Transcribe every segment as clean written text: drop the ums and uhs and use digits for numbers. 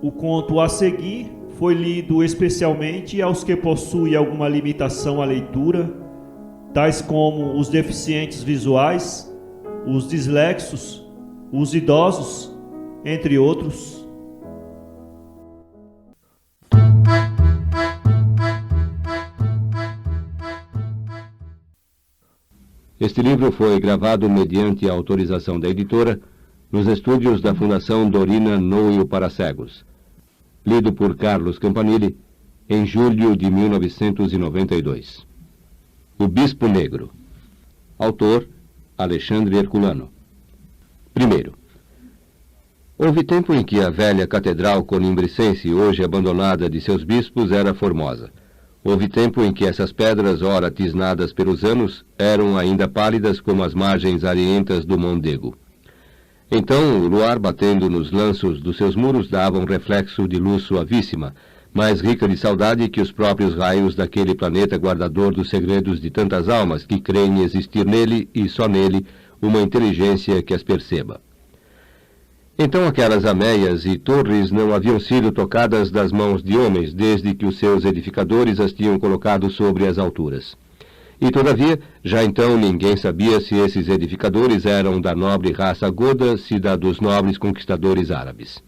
O conto a seguir foi lido especialmente aos que possuem alguma limitação à leitura, tais como os deficientes visuais, os dislexos, os idosos, entre outros. Este livro foi gravado mediante a autorização da editora nos estúdios da Fundação Dorina Noio para Cegos. Lido por Carlos Campanile, em julho de 1992. O Bispo Negro. Autor, Alexandre Herculano. Primeiro. Houve tempo em que a velha catedral colimbricense, hoje abandonada de seus bispos, era formosa. Houve tempo em que essas pedras, ora tisnadas pelos anos, eram ainda pálidas como as margens arientas do Mondego. Então, o luar batendo nos lanços dos seus muros dava um reflexo de luz suavíssima, mais rica de saudade que os próprios raios daquele planeta guardador dos segredos de tantas almas que creem existir nele, e só nele, uma inteligência que as perceba. Então aquelas ameias e torres não haviam sido tocadas das mãos de homens, desde que os seus edificadores as tinham colocado sobre as alturas. E, todavia, já então ninguém sabia se esses edificadores eram da nobre raça goda, se da dos nobres conquistadores árabes.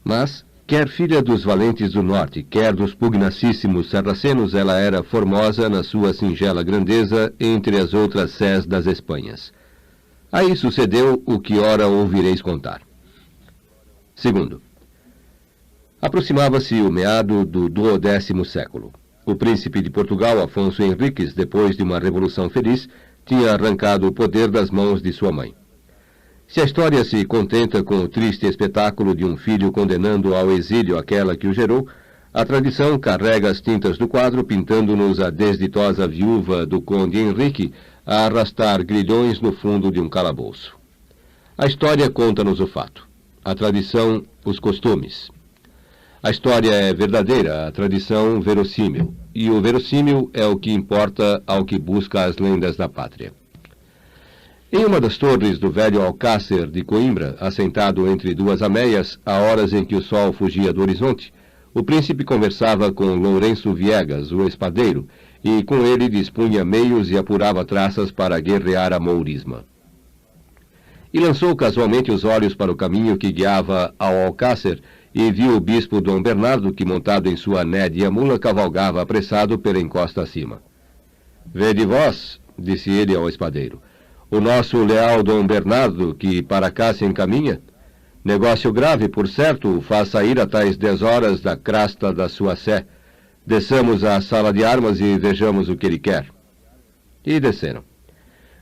Mas, quer filha dos valentes do norte, quer dos pugnacíssimos sarracenos, ela era formosa na sua singela grandeza entre as outras sés das Espanhas. Aí sucedeu o que ora ouvireis contar. Segundo, aproximava-se o meado do 12º século. O príncipe de Portugal, Afonso Henriques, depois de uma revolução feliz, tinha arrancado o poder das mãos de sua mãe. Se a história se contenta com o triste espetáculo de um filho condenando ao exílio aquela que o gerou, a tradição carrega as tintas do quadro pintando-nos a desditosa viúva do conde Henrique a arrastar grilhões no fundo de um calabouço. A história conta-nos o fato. A tradição, os costumes. A história é verdadeira, a tradição verossímil, e o verossímil é o que importa ao que busca as lendas da pátria. Em uma das torres do velho Alcácer de Coimbra, assentado entre duas ameias, a horas em que o sol fugia do horizonte, o príncipe conversava com Lourenço Viegas, o espadeiro, e com ele dispunha meios e apurava traças para guerrear a mourisma. E lançou casualmente os olhos para o caminho que guiava ao Alcácer e viu o bispo Dom Bernardo que, montado em sua nédia mula, cavalgava apressado pela encosta acima. "Vede vós", disse ele ao espadeiro, "o nosso leal Dom Bernardo, que para cá se encaminha? Negócio grave, por certo, o faz sair a tais 10 horas da crasta da sua sé. Desçamos à sala de armas e vejamos o que ele quer." E desceram.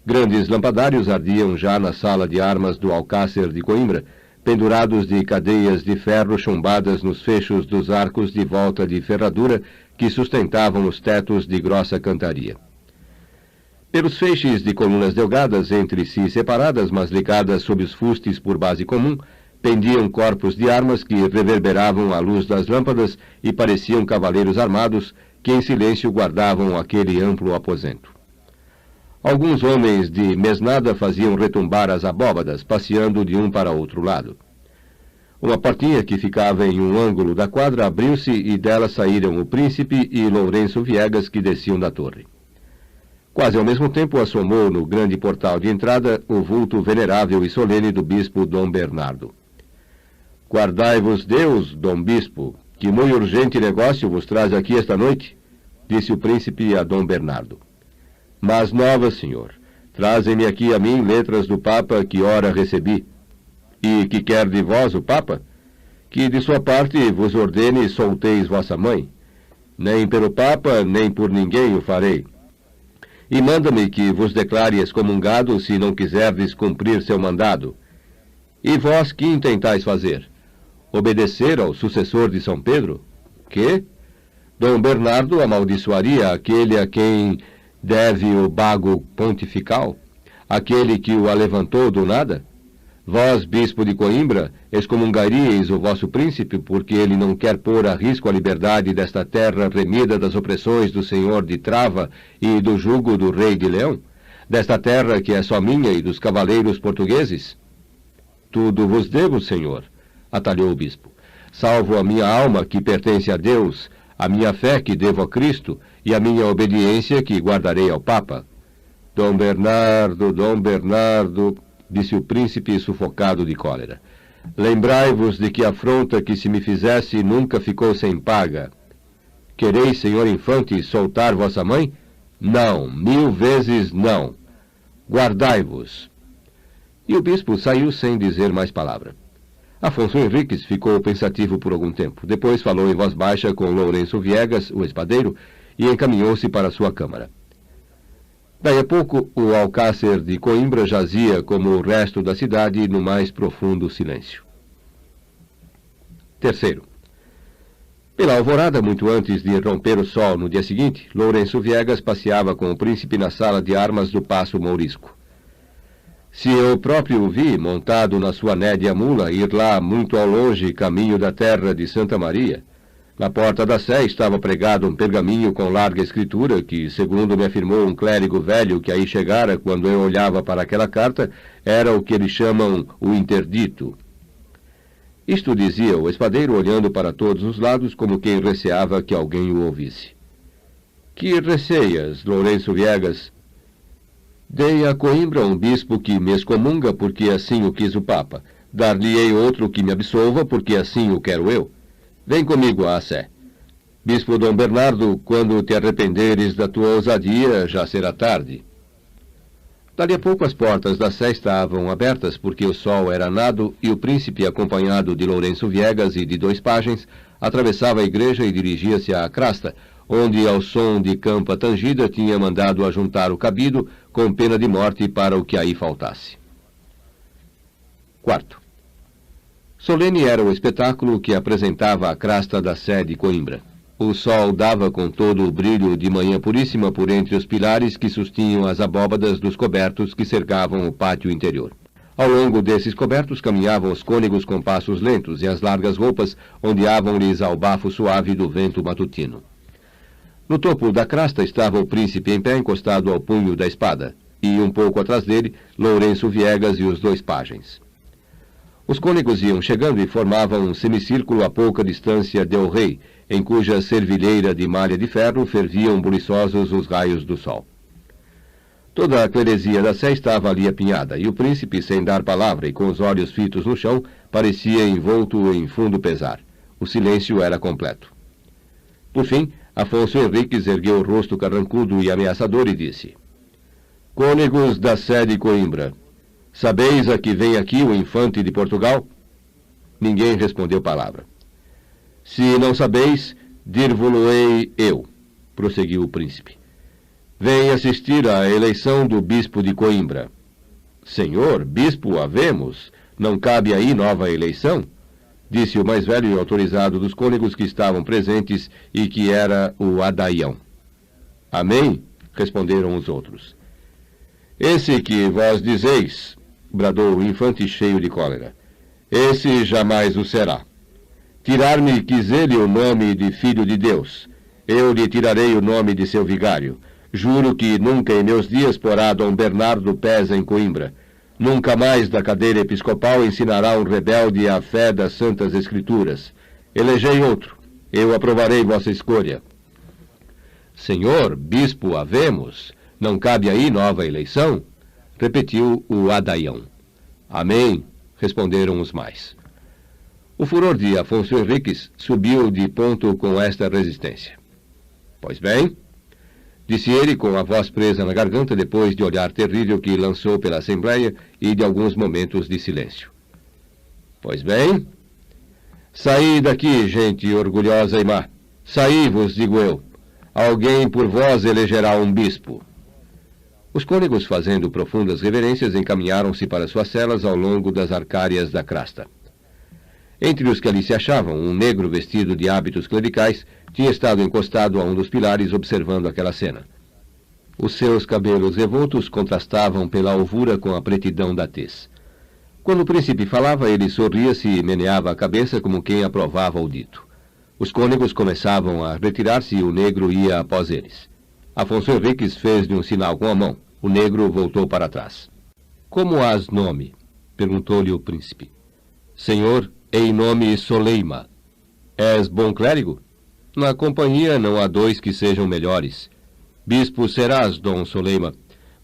Grandes lampadários ardiam já na sala de armas do Alcácer de Coimbra, pendurados de cadeias de ferro chumbadas nos fechos dos arcos de volta de ferradura que sustentavam os tetos de grossa cantaria. Pelos feixes de colunas delgadas, entre si separadas, mas ligadas sob os fustes por base comum, pendiam corpos de armas que reverberavam à luz das lâmpadas e pareciam cavaleiros armados que em silêncio guardavam aquele amplo aposento. Alguns homens de mesnada faziam retumbar as abóbadas, passeando de um para outro lado. Uma portinha que ficava em um ângulo da quadra abriu-se e dela saíram o príncipe e Lourenço Viegas, que desciam da torre. Quase ao mesmo tempo assomou no grande portal de entrada o vulto venerável e solene do bispo Dom Bernardo. "Guardai-vos Deus, Dom Bispo, que muito urgente negócio vos traz aqui esta noite", disse o príncipe a Dom Bernardo. "Mas novas, senhor. Trazem-me aqui a mim letras do Papa que ora recebi. E que quer de vós o Papa? Que de sua parte vos ordene solteis vossa mãe. Nem pelo Papa, nem por ninguém o farei. E manda-me que vos declare excomungado se não quiserdes cumprir seu mandado. E vós que intentais fazer? Obedecer ao sucessor de São Pedro? Que? Dom Bernardo amaldiçoaria aquele a quem deve o bago pontifical? Aquele que o alevantou do nada? Vós, bispo de Coimbra, excomungaríeis o vosso príncipe porque ele não quer pôr a risco a liberdade desta terra remida das opressões do senhor de Trava e do jugo do rei de Leão? Desta terra que é só minha e dos cavaleiros portugueses? Tudo vos devo, senhor, atalhou o bispo. salvo a minha alma que pertence a Deus, a minha fé que devo a Cristo e a minha obediência que guardarei ao Papa. Dom Bernardo, disse o príncipe sufocado de cólera. Lembrai-vos de que a afronta que se me fizesse nunca ficou sem paga. Quereis, senhor infante, soltar vossa mãe? Não, 1000 vezes não. Guardai-vos. E o bispo saiu sem dizer mais palavra. Afonso Henriques ficou pensativo por algum tempo. Depois falou em voz baixa com Lourenço Viegas, o espadeiro, e encaminhou-se para sua câmara. Daí a pouco, o alcácer de Coimbra jazia, como o resto da cidade, no mais profundo silêncio. Terceiro. Pela alvorada, muito antes de romper o sol no dia seguinte, Lourenço Viegas passeava com o príncipe na sala de armas do Paço Mourisco. Se eu próprio o vi, montado na sua nédia mula, ir lá muito ao longe, caminho da terra de Santa Maria, na porta da sé estava pregado um pergaminho com larga escritura que, segundo me afirmou um clérigo velho que aí chegara quando eu olhava para aquela carta, era o que eles chamam o interdito. Isto dizia o espadeiro olhando para todos os lados como quem receava que alguém o ouvisse. Que receias, Lourenço Viegas? Dei a Coimbra um bispo que me excomunga porque assim o quis o Papa. Dar-lhe-ei outro que me absolva porque assim o quero eu. Vem comigo à sé. Bispo Dom Bernardo, quando te arrependeres da tua ousadia, já será tarde. Dali a pouco as portas da sé estavam abertas porque o sol era nado e o príncipe, acompanhado de Lourenço Viegas e de 2 pajens, atravessava a igreja e dirigia-se à crasta, onde, ao som de campa tangida, tinha mandado ajuntar o cabido com pena de morte para o que aí faltasse. Quarto. Solene era o espetáculo que apresentava a crasta da sé de Coimbra. O sol dava com todo o brilho de manhã puríssima por entre os pilares que sustinham as abóbadas dos cobertos que cercavam o pátio interior. Ao longo desses cobertos caminhavam os cônegos com passos lentos e as largas roupas ondeavam-lhes ao bafo suave do vento matutino. No topo da crasta estava o príncipe em pé encostado ao punho da espada, e um pouco atrás dele, Lourenço Viegas e os 2 pajens. Os cônegos iam chegando e formavam um semicírculo a pouca distância del Rei, em cuja servilheira de malha de ferro ferviam buliçosos os raios do sol. Toda a cleresia da sé estava ali apinhada, e o príncipe, sem dar palavra e com os olhos fitos no chão, parecia envolto em fundo pesar. O silêncio era completo. Por fim, Afonso Henriques ergueu o rosto carrancudo e ameaçador e disse: Cônegos da sé de Coimbra, sabeis a que vem aqui o infante de Portugal? Ninguém respondeu palavra. Se não sabeis, dir-vo-lo-ei eu, prosseguiu o príncipe. Vem assistir à eleição do bispo de Coimbra. Senhor, bispo havemos, não cabe aí nova eleição? Disse o mais velho e autorizado dos cônegos que estavam presentes e que era o Adaião. Amém, responderam os outros. Esse que vós dizeis, bradou o infante cheio de cólera, esse jamais o será. Tirar-me quis ele o nome de filho de Deus. Eu lhe tirarei o nome de seu vigário. Juro que nunca em meus dias porá Dom Bernardo pés em Coimbra. Nunca mais da cadeira episcopal ensinará um rebelde a fé das Santas Escrituras. Elegei outro. Eu aprovarei vossa escolha. Senhor, bispo havemos, não cabe aí nova eleição? Repetiu o Adaião. Amém, responderam os mais. O furor de Afonso Henriques subiu de ponto com esta resistência. Pois bem, disse ele com a voz presa na garganta depois de olhar terrível que lançou pela Assembleia e de alguns momentos de silêncio. Pois bem, saí daqui, gente orgulhosa e má. Saí-vos, digo eu. Alguém por vós elegerá um bispo. Os cônegos, fazendo profundas reverências, encaminharam-se para suas celas ao longo das arcárias da crasta. Entre os que ali se achavam, um negro vestido de hábitos clericais tinha estado encostado a um dos pilares observando aquela cena. Os seus cabelos revoltos contrastavam pela alvura com a pretidão da tez. Quando o príncipe falava, ele sorria-se e meneava a cabeça como quem aprovava o dito. Os cônegos começavam a retirar-se e o negro ia após eles. Afonso Henriques fez-lhe um sinal com a mão. O negro voltou para trás. Como has nome? Perguntou-lhe o príncipe. Senhor, em nome Soleima, És bom clérigo? Na companhia não há dois que sejam melhores. Bispo serás, Dom Soleima.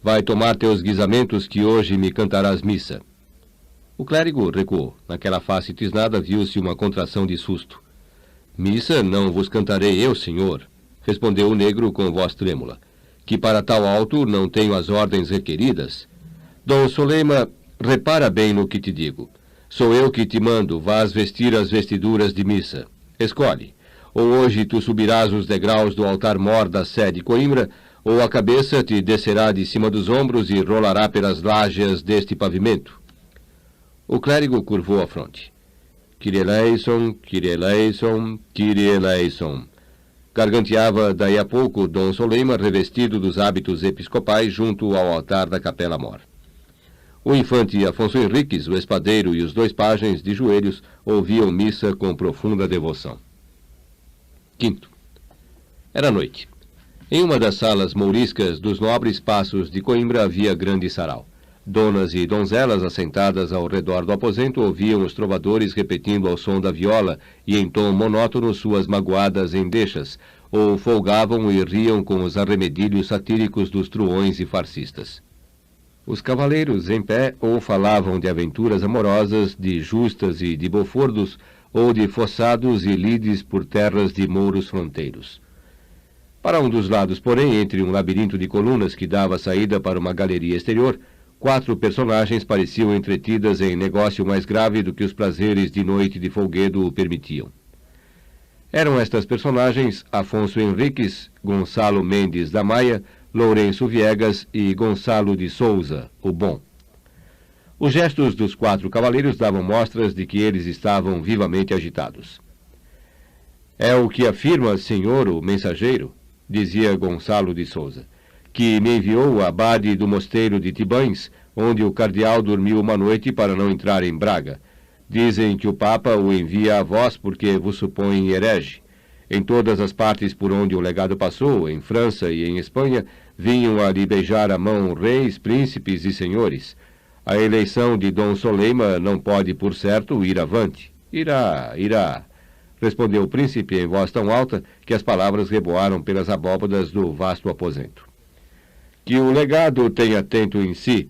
Vai tomar teus guisamentos que hoje me cantarás missa. O clérigo recuou. Naquela face tisnada viu-se uma contração de susto. Missa não vos cantarei eu, senhor, respondeu o negro com voz trêmula, que para tal alto não tenho as ordens requeridas. Dom Soleima, repara bem no que te digo. Sou eu que te mando, vás vestir as vestiduras de missa. Escolhe. Ou hoje tu subirás os degraus do altar-mor da sé de Coimbra, ou a cabeça te descerá de cima dos ombros e rolará pelas lajes deste pavimento. O clérigo curvou a fronte. Kyrie eleison, Kyrie eleison, Kyrie eleison. Garganteava daí a pouco Dom Soleima revestido dos hábitos episcopais junto ao altar da Capela-Mor. O infante Afonso Henriques, o espadeiro e os dois pajens de joelhos ouviam missa com profunda devoção. Quinto. Era noite. Em uma das salas mouriscas dos nobres passos de Coimbra havia grande sarau. Donas e donzelas assentadas ao redor do aposento ouviam os trovadores repetindo ao som da viola e em tom monótono suas magoadas endechas, ou folgavam e riam com os arremedilhos satíricos dos truões e farcistas. Os cavaleiros em pé ou falavam de aventuras amorosas, de justas e de bofordos, ou de fossados e lides por terras de mouros fronteiros. Para um dos lados, porém, entre um labirinto de colunas que dava saída para uma galeria exterior, 4 personagens pareciam entretidas em negócio mais grave do que os prazeres de noite de folguedo o permitiam. Eram estas personagens Afonso Henriques, Gonçalo Mendes da Maia, Lourenço Viegas e Gonçalo de Souza, o Bom. Os gestos dos 4 cavaleiros davam mostras de que eles estavam vivamente agitados. É o que afirma, senhor, o mensageiro, dizia Gonçalo de Souza, que me enviou o abade do mosteiro de Tibães, onde o cardeal dormiu uma noite para não entrar em Braga. Dizem que o Papa o envia a vós porque vos supõe herege. Em todas as partes por onde o legado passou, em França e em Espanha, vinham a lhe beijar a mão reis, príncipes e senhores. A eleição de Dom Soleima não pode, por certo, ir avante. Irá, respondeu o príncipe em voz tão alta que as palavras reboaram pelas abóbadas do vasto aposento. Que o legado tenha atento em si.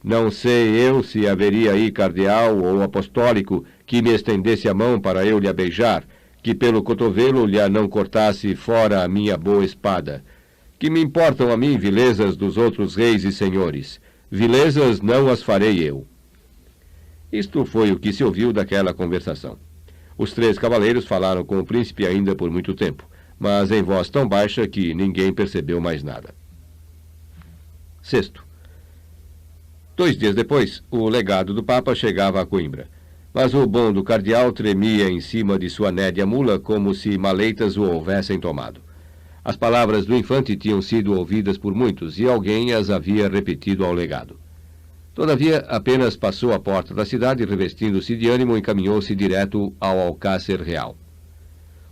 Não sei eu se haveria aí cardeal ou apostólico que me estendesse a mão para eu lhe beijar, que pelo cotovelo lhe a não cortasse fora a minha boa espada. Que me importam a mim vilezas dos outros reis e senhores. Vilezas não as farei eu. Isto foi o que se ouviu daquela conversação. Os 3 cavaleiros falaram com o príncipe ainda por muito tempo, mas em voz tão baixa que ninguém percebeu mais nada. Sexto. 2 dias depois, o legado do Papa chegava a Coimbra, mas o bom do cardeal tremia em cima de sua nédia mula como se maleitas o houvessem tomado. As palavras do infante tinham sido ouvidas por muitos e alguém as havia repetido ao legado. Todavia, apenas passou a porta da cidade, revestindo-se de ânimo, e encaminhou-se direto ao Alcácer Real.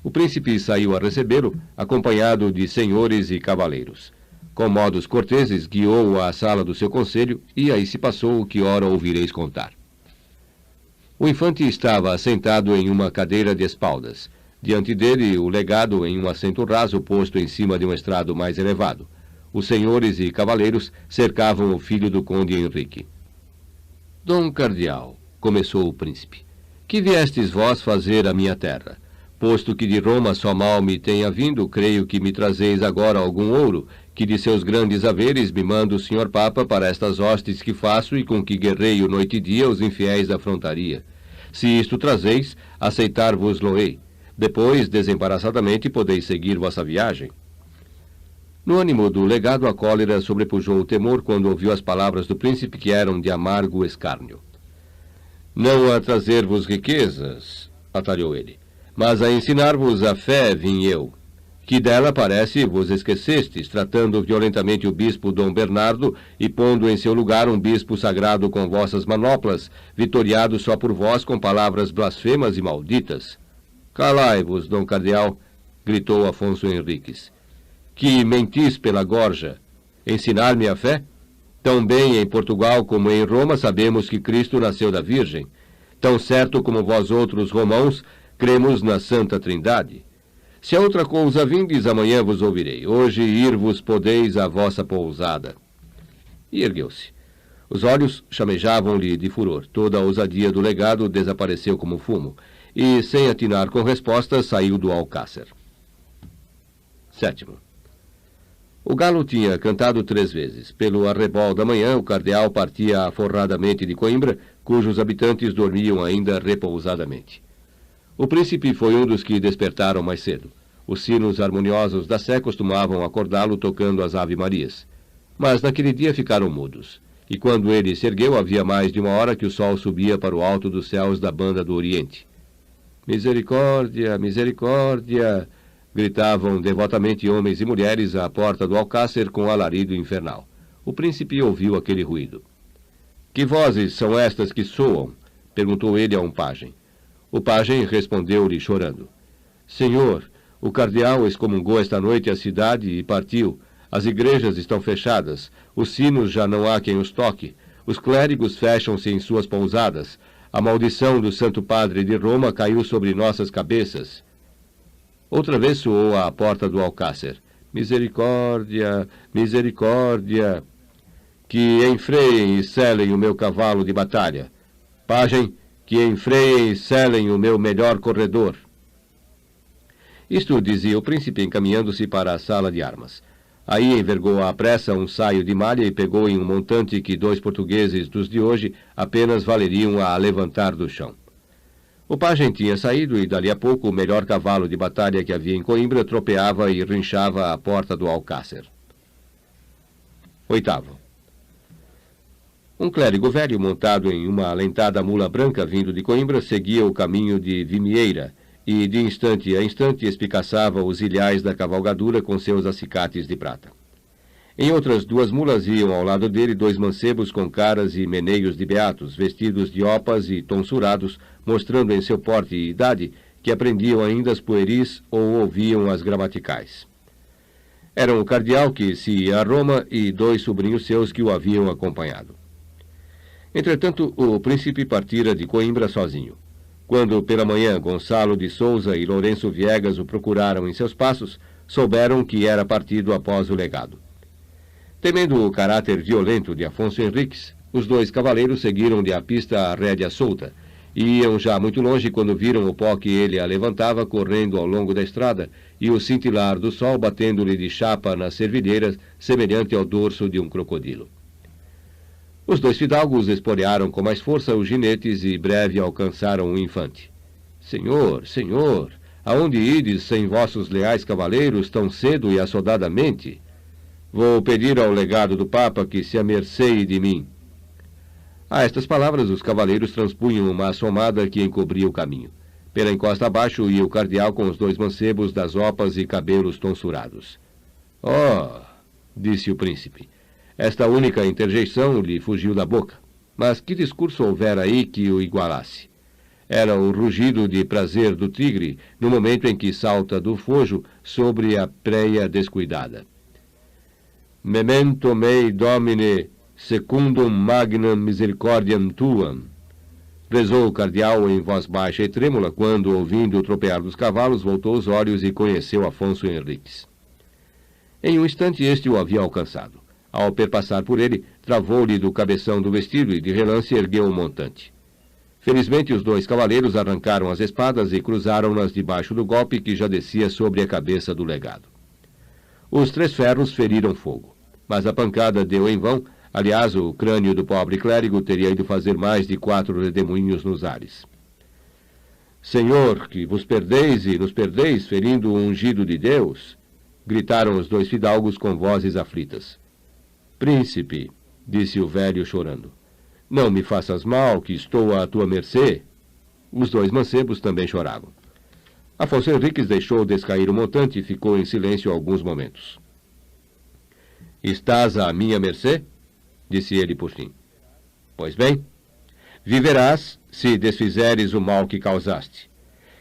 O príncipe saiu a recebê-lo, acompanhado de senhores e cavaleiros. Com modos corteses, guiou-o à sala do seu conselho, e aí se passou o que ora ouvireis contar. O infante estava assentado em uma cadeira de espaldas. Diante dele, o legado em um assento raso posto em cima de um estrado mais elevado. Os senhores e cavaleiros cercavam o filho do conde Henrique. Dom Cardeal, começou o príncipe, que viestes vós fazer à minha terra? Posto que de Roma só mal me tenha vindo, creio que me trazeis agora algum ouro, que de seus grandes haveres me manda o senhor Papa para estas hostes que faço e com que guerreio noite e dia os infiéis da frontaria. Se isto trazeis, aceitar-vos-lo-ei. Depois, desembaraçadamente, podeis seguir vossa viagem. No ânimo do legado, a cólera sobrepujou o temor quando ouviu as palavras do príncipe, que eram de amargo escárnio. Não a trazer-vos riquezas, atalhou ele, mas a ensinar-vos a fé vim eu, que dela parece vos esquecestes, tratando violentamente o bispo Dom Bernardo e pondo em seu lugar um bispo sagrado com vossas manoplas, vitoriado só por vós com palavras blasfemas e malditas. Calai-vos, Dom Cardeal, gritou Afonso Henriques, que mentis pela gorja. Ensinar-me a fé? Tão bem em Portugal como em Roma sabemos que Cristo nasceu da Virgem. Tão certo como vós outros romãos cremos na Santa Trindade. Se a outra coisa vindes, amanhã vos ouvirei. Hoje ir-vos podeis à vossa pousada. E ergueu-se. Os olhos chamejavam-lhe de furor. Toda a ousadia do legado desapareceu como fumo, e, sem atinar com resposta, saiu do alcácer. 7. O galo tinha cantado 3 vezes. Pelo arrebol da manhã, o cardeal partia aforradamente de Coimbra, cujos habitantes dormiam ainda repousadamente. O príncipe foi um dos que despertaram mais cedo. Os sinos harmoniosos da sé costumavam acordá-lo tocando as ave-marias. Mas naquele dia ficaram mudos. E quando ele se ergueu, havia mais de 1 hora que o sol subia para o alto dos céus da banda do Oriente. Misericórdia, misericórdia! Gritavam devotamente homens e mulheres à porta do alcácer com alarido infernal. O príncipe ouviu aquele ruído. Que vozes são estas que soam? Perguntou ele a um pajem. O pajem respondeu-lhe chorando. Senhor, o cardeal excomungou esta noite a cidade e partiu. As igrejas estão fechadas, os sinos já não há quem os toque, os clérigos fecham-se em suas pousadas, a maldição do Santo Padre de Roma caiu sobre nossas cabeças. Outra vez soou à porta do alcácer. Misericórdia, misericórdia! Que enfreiem e selem o meu cavalo de batalha. Pajem, que enfreiem e selem o meu melhor corredor. Isto dizia o príncipe encaminhando-se para a sala de armas. Aí envergou à pressa um saio de malha e pegou em um montante que 2 portugueses dos de hoje apenas valeriam a levantar do chão. O pajem tinha saído e, dali a pouco, o melhor cavalo de batalha que havia em Coimbra tropeava e rinchava à porta do alcácer. 8. Um clérigo velho, montado em uma alentada mula branca vindo de Coimbra, seguia o caminho de Vimieira e, de instante a instante, espicaçava os ilhais da cavalgadura com seus acicates de prata. Em outras 2 mulas iam ao lado dele 2 mancebos com caras e meneios de beatos, vestidos de opas e tonsurados, mostrando em seu porte e idade que aprendiam ainda as pueris ou ouviam as gramaticais. Eram o cardeal que se ia a Roma e 2 sobrinhos seus que o haviam acompanhado. Entretanto, o príncipe partira de Coimbra sozinho. Quando, pela manhã, Gonçalo de Souza e Lourenço Viegas o procuraram em seus passos, souberam que era partido após o legado. Temendo o caráter violento de Afonso Henriques, os 2 cavaleiros seguiram-lhe a pista à rédea solta, e iam já muito longe quando viram o pó que ele alevantava correndo ao longo da estrada e o cintilar do sol batendo-lhe de chapa nas servilheiras, semelhante ao dorso de um crocodilo. Os 2 fidalgos esporearam com mais força os ginetes e breve alcançaram o infante. Senhor, senhor, aonde ides sem vossos leais cavaleiros tão cedo e assodadamente? Vou pedir ao legado do Papa que se amerceie de mim. A estas palavras, os cavaleiros transpunham uma assomada que encobria o caminho. Pela encosta abaixo ia o cardeal com os 2 mancebos das opas e cabelos tonsurados. Oh, disse o príncipe. Esta única interjeição lhe fugiu da boca. Mas que discurso houvera aí que o igualasse? Era o rugido de prazer do tigre no momento em que salta do fojo sobre a preia descuidada. Memento mei, Domine, secundum magnam misericordiam tuam. Rezou o cardeal em voz baixa e trêmula quando, ouvindo o tropear dos cavalos, voltou os olhos e conheceu Afonso Henriques. Em um instante este o havia alcançado. Ao perpassar por ele, travou-lhe do cabeção do vestido e de relance ergueu o montante. Felizmente os 2 cavaleiros arrancaram as espadas e cruzaram-nas debaixo do golpe que já descia sobre a cabeça do legado. Os 3 ferros feriram fogo, mas a pancada deu em vão. Aliás, o crânio do pobre clérigo teria ido fazer mais de 4 redemoinhos nos ares. Senhor, que vos perdeis e nos perdeis, ferindo o ungido de Deus, gritaram os 2 fidalgos com vozes aflitas. Príncipe, disse o velho chorando, não me faças mal, que estou à tua mercê. Os 2 mancebos também choravam. Afonso Henriques deixou descair o montante e ficou em silêncio alguns momentos. Estás à minha mercê? Disse ele por fim. Pois bem, viverás se desfizeres o mal que causaste.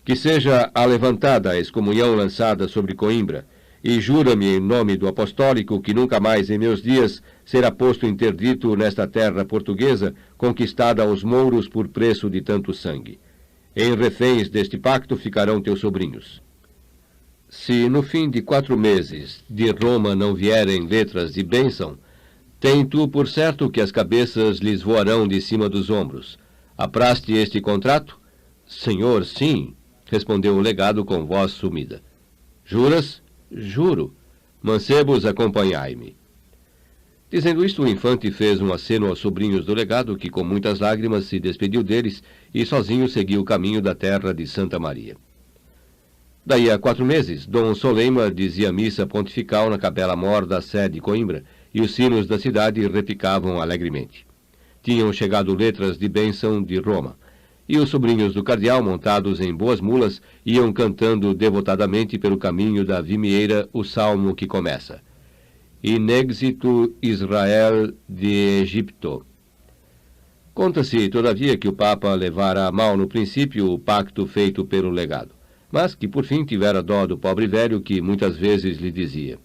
Que seja alevantada a excomunhão lançada sobre Coimbra, e jura-me em nome do apostólico que nunca mais em meus dias será posto interdito nesta terra portuguesa, conquistada aos mouros por preço de tanto sangue. Em reféns deste pacto ficarão teus sobrinhos. Se no fim de 4 meses de Roma não vierem letras de bênção, tem tu por certo que as cabeças lhes voarão de cima dos ombros. Apraste este contrato? Senhor, sim, respondeu o legado com voz sumida. Juras? Juro. Mancebos, acompanhai-me. Dizendo isto, o infante fez um aceno aos sobrinhos do legado, que com muitas lágrimas se despediu deles e sozinho seguiu o caminho da terra de Santa Maria. Daí a 4 meses, Dom Soleima dizia missa pontifical na capela mor da sé de Coimbra, e os sinos da cidade repicavam alegremente. Tinham chegado letras de bênção de Roma, e os sobrinhos do cardeal, montados em boas mulas, iam cantando devotadamente pelo caminho da vimieira o salmo que começa: In exito Israel de Egipto. Conta-se, todavia, que o Papa levara a mal no princípio o pacto feito pelo legado, mas que por fim tivera dó do pobre velho, que muitas vezes lhe dizia: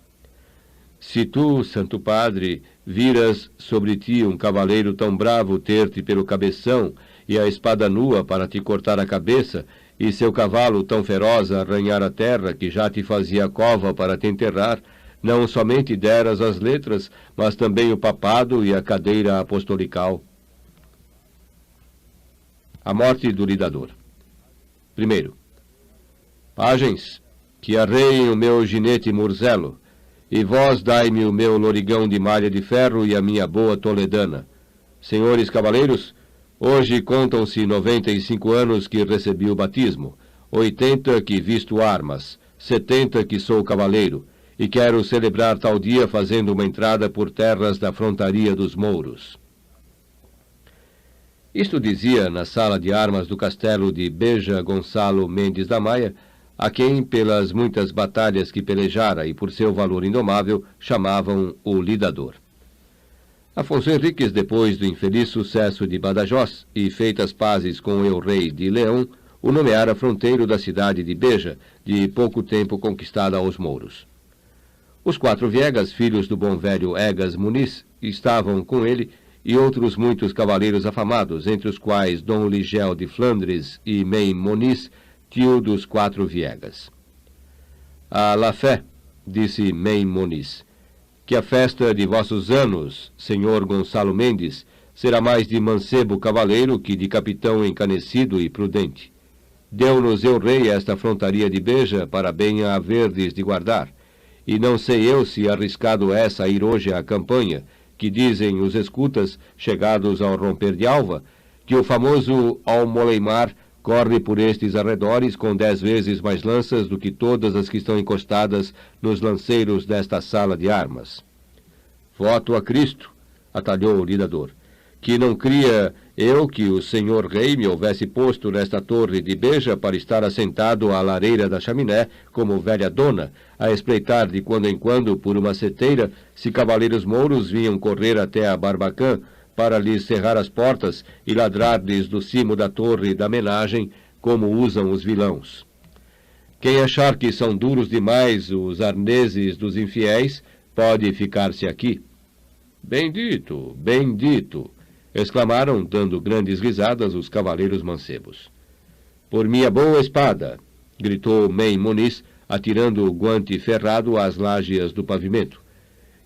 Se tu, Santo Padre, viras sobre ti um cavaleiro tão bravo ter-te pelo cabeção e a espada nua para te cortar a cabeça, e seu cavalo tão feroz a arranhar a terra que já te fazia cova para te enterrar, não somente deras as letras, mas também o papado e a cadeira apostolical. A morte do lidador. Primeiro, pagens, que arreiem o meu ginete Murzelo, e vós dai-me o meu lorigão de malha de ferro e a minha boa toledana. Senhores cavaleiros, hoje contam-se 95 anos que recebi o batismo, 80 que visto armas, 70 que sou cavaleiro, e quero celebrar tal dia fazendo uma entrada por terras da frontaria dos mouros. Isto dizia na sala de armas do castelo de Beja Gonçalo Mendes da Maia, a quem, pelas muitas batalhas que pelejara e por seu valor indomável, chamavam o Lidador. Afonso Henriques, depois do infeliz sucesso de Badajoz e feitas pazes com o el-rei de Leão, o nomeara fronteiro da cidade de Beja, de pouco tempo conquistada aos mouros. Os 4 Viegas, filhos do bom velho Egas Muniz, estavam com ele, e outros muitos cavaleiros afamados, entre os quais Dom Ligel de Flandres e Mem Moniz, tio dos 4 Viegas. A la fé, disse Mem Moniz, que a festa de vossos anos, senhor Gonçalo Mendes, será mais de mancebo cavaleiro que de capitão encanecido e prudente. Deu-nos el-rei esta frontaria de Beja para bem a haverdes de guardar, e não sei eu se arriscado é sair hoje à campanha, que dizem os escutas, chegados ao romper de alva, que o famoso Almoleimar corre por estes arredores com 10 vezes mais lanças do que todas as que estão encostadas nos lanceiros desta sala de armas. Voto a Cristo, atalhou o lidador, que não cria eu que o senhor rei me houvesse posto nesta torre de Beja para estar assentado à lareira da chaminé, como velha dona, a espreitar de quando em quando por uma seteira se cavaleiros mouros vinham correr até a Barbacã para lhes cerrar as portas e ladrar-lhes do cimo da torre da menagem, como usam os vilãos. Quem achar que são duros demais os arneses dos infiéis, pode ficar-se aqui. Bendito, bendito! Exclamaram, dando grandes risadas, os cavaleiros mancebos. Por minha boa espada! Gritou Mem Moniz, atirando o guante ferrado às lágeas do pavimento.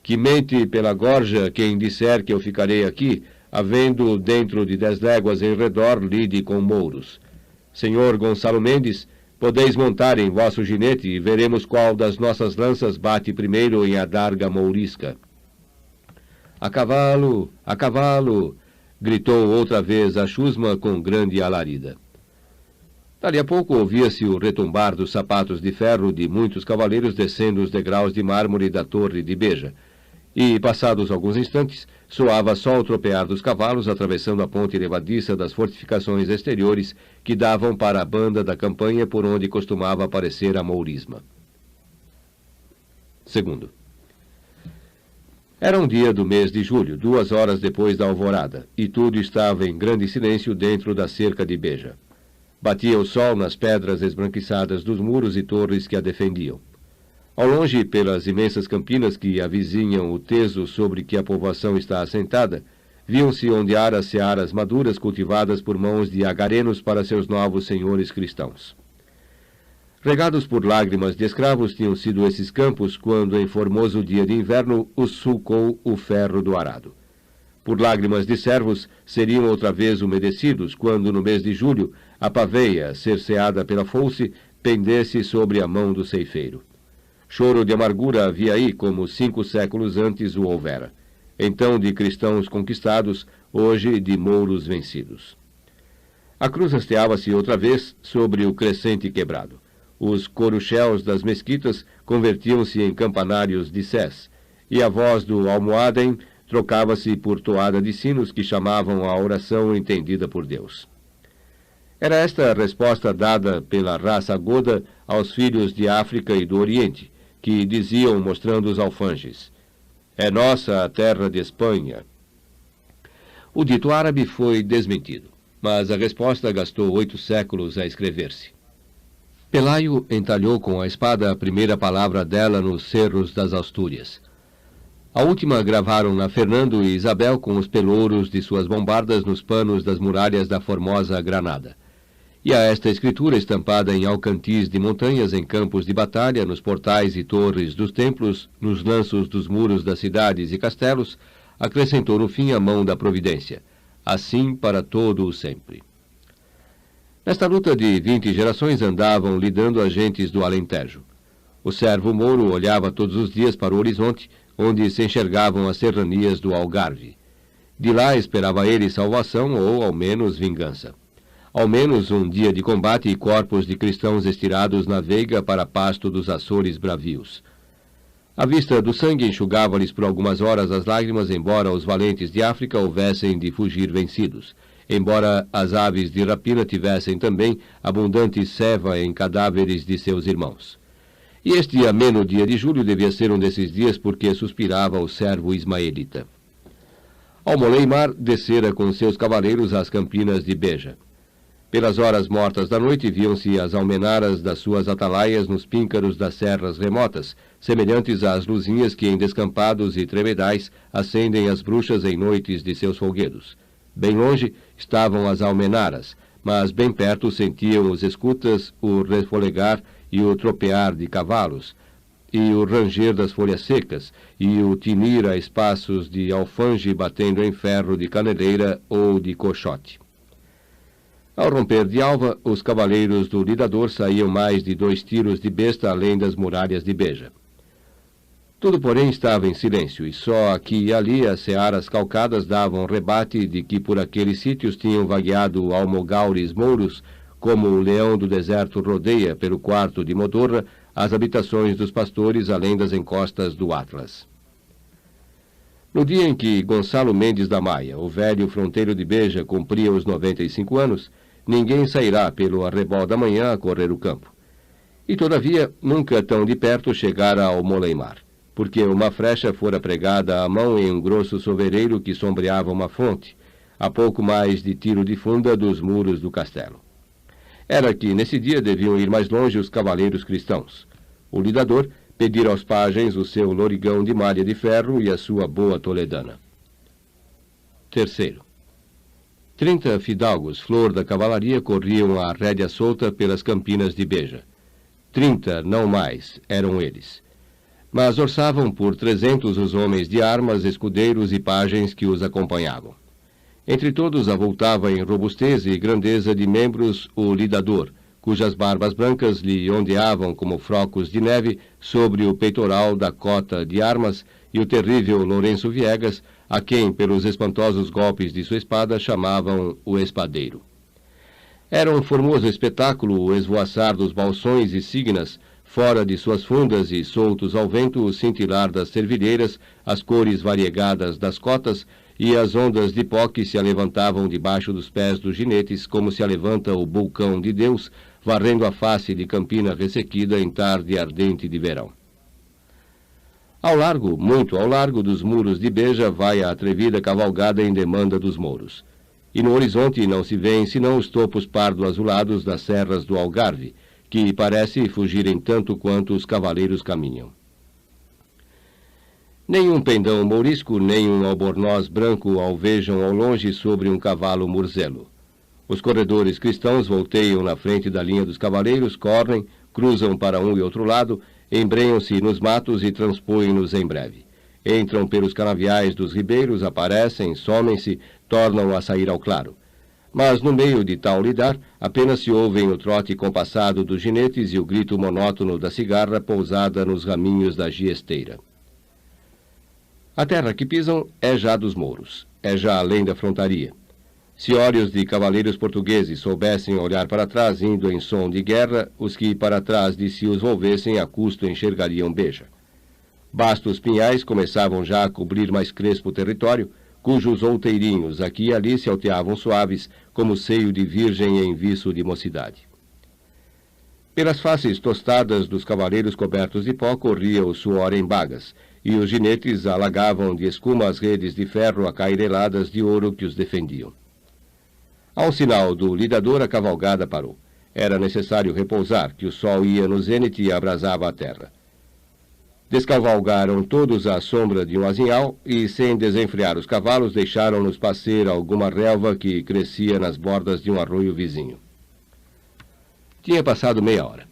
Que mente pela gorja quem disser que eu ficarei aqui, havendo dentro de 10 léguas em redor lide com mouros. Senhor Gonçalo Mendes, podeis montar em vosso ginete e veremos qual das nossas lanças bate primeiro em adarga mourisca. A cavalo! A cavalo! Gritou outra vez a chusma com grande alarida. Dali a pouco ouvia-se o retumbar dos sapatos de ferro de muitos cavaleiros descendo os degraus de mármore da torre de Beja, e, passados alguns instantes, soava só o tropear dos cavalos atravessando a ponte levadiça das fortificações exteriores que davam para a banda da campanha por onde costumava aparecer a mourisma. Segundo. Era um dia do mês de julho, 2 horas depois da alvorada, e tudo estava em grande silêncio dentro da cerca de Beja. Batia o sol nas pedras esbranquiçadas dos muros e torres que a defendiam. Ao longe, pelas imensas campinas que avizinham o teso sobre que a povoação está assentada, viam-se ondear as searas maduras cultivadas por mãos de agarenos para seus novos senhores cristãos. Regados por lágrimas de escravos tinham sido esses campos quando, em formoso dia de inverno, os sulcou o ferro do arado. Por lágrimas de servos, seriam outra vez umedecidos quando, no mês de julho, a paveia, cerceada pela foice, pendesse sobre a mão do ceifeiro. Choro de amargura havia aí como 5 séculos antes o houvera. Então de cristãos conquistados, hoje de mouros vencidos. A cruz hasteava-se outra vez sobre o crescente quebrado. Os corucheus das mesquitas convertiam-se em campanários de sés, e a voz do almohadem trocava-se por toada de sinos que chamavam a oração entendida por Deus. Era esta a resposta dada pela raça goda aos filhos de África e do Oriente, que diziam, mostrando os alfanjes: "É nossa a terra de Espanha." O dito árabe foi desmentido, mas a resposta gastou 8 séculos a escrever-se. Pelayo entalhou com a espada a primeira palavra dela nos cerros das Astúrias. A última gravaram-na Fernando e Isabel com os pelouros de suas bombardas nos panos das muralhas da formosa Granada. E a esta escritura estampada em alcantis de montanhas, em campos de batalha, nos portais e torres dos templos, nos lanços dos muros das cidades e castelos, acrescentou no fim a mão da providência, assim para todo o sempre. Nesta luta de 20 gerações andavam lidando agentes do Alentejo. O servo mouro olhava todos os dias para o horizonte, onde se enxergavam as serranias do Algarve. De lá esperava ele salvação ou, ao menos, vingança. Ao menos um dia de combate e corpos de cristãos estirados na veiga para pasto dos Açores bravios. A vista do sangue enxugava-lhes por algumas horas as lágrimas, embora os valentes de África houvessem de fugir vencidos, embora as aves de rapina tivessem também abundante ceva em cadáveres de seus irmãos. E este ameno dia de julho devia ser um desses dias porque suspirava o servo ismaelita. Almoleimar descera com seus cavaleiros às campinas de Beja. Pelas horas mortas da noite viam-se as almenaras das suas atalaias nos píncaros das serras remotas, semelhantes às luzinhas que em descampados e tremedais acendem as bruxas em noites de seus folguedos. Bem longe estavam as almenaras, mas bem perto sentiam os escutas o refolegar e o tropear de cavalos, e o ranger das folhas secas, e o tinir a espaços de alfange batendo em ferro de caneleira ou de cochote. Ao romper de alva, os cavaleiros do lidador saíam mais de 2 tiros de besta além das muralhas de Beja. Tudo, porém, estava em silêncio, e só aqui e ali as searas calcadas davam rebate de que por aqueles sítios tinham vagueado almogaures mouros, como o leão do deserto rodeia pelo quarto de Modorra as habitações dos pastores além das encostas do Atlas. No dia em que Gonçalo Mendes da Maia, o velho fronteiro de Beja, cumpria os 95 anos, ninguém sairá pelo arrebol da manhã a correr o campo. E, todavia, nunca tão de perto chegara ao Moleimar, porque uma frecha fora pregada à mão em um grosso sovereiro que sombreava uma fonte, a pouco mais de tiro de funda dos muros do castelo. Era que, nesse dia, deviam ir mais longe os cavaleiros cristãos. O lidador pedira aos pajens o seu lorigão de malha de ferro e a sua boa toledana. Terceiro. 30 fidalgos, flor da cavalaria, corriam à rédea solta pelas campinas de Beja. 30, não mais, eram eles. Mas orçavam por 300 os homens de armas, escudeiros e pajens que os acompanhavam. Entre todos avultava em robustez e grandeza de membros o lidador, cujas barbas brancas lhe ondeavam como frocos de neve sobre o peitoral da cota de armas, e o terrível Lourenço Viegas, a quem, pelos espantosos golpes de sua espada, chamavam o espadeiro. Era um formoso espetáculo o esvoaçar dos balsões e signas, fora de suas fundas e soltos ao vento o cintilar das servilheiras, as cores variegadas das cotas e as ondas de pó que se alevantavam debaixo dos pés dos ginetes, como se alevanta o vulcão de Deus, varrendo a face de campina ressequida em tarde ardente de verão. Ao largo, muito ao largo dos muros de Beja, vai a atrevida cavalgada em demanda dos mouros. E no horizonte não se vêem senão os topos pardo-azulados das serras do Algarve, que parece fugirem tanto quanto os cavaleiros caminham. Nem um pendão mourisco, nem um albornoz branco alvejam ao longe sobre um cavalo murzelo. Os corredores cristãos volteiam na frente da linha dos cavaleiros, correm, cruzam para um e outro lado, embrenham-se nos matos e transpõem-nos em breve. Entram pelos canaviais dos ribeiros, aparecem, somem-se, tornam a sair ao claro. Mas no meio de tal lidar, apenas se ouvem o trote compassado dos ginetes e o grito monótono da cigarra pousada nos raminhos da giesteira. A terra que pisam é já dos mouros, é já além da frontaria. Se olhos de cavaleiros portugueses soubessem olhar para trás indo em som de guerra, os que para trás de si os volvessem a custo enxergariam Beja. Bastos pinhais começavam já a cobrir mais crespo território, cujos outeirinhos aqui e ali se alteavam suaves, como seio de virgem em viço de mocidade. Pelas faces tostadas dos cavaleiros cobertos de pó corria o suor em bagas, e os ginetes alagavam de escuma as redes de ferro acaireladas de ouro que os defendiam. Ao sinal do lidador, a cavalgada parou. Era necessário repousar, que o sol ia no zênite e abrasava a terra. Descavalgaram todos à sombra de um azinhal e, sem desenfrear os cavalos, deixaram-nos passear alguma relva que crescia nas bordas de um arroio vizinho. Tinha passado meia hora.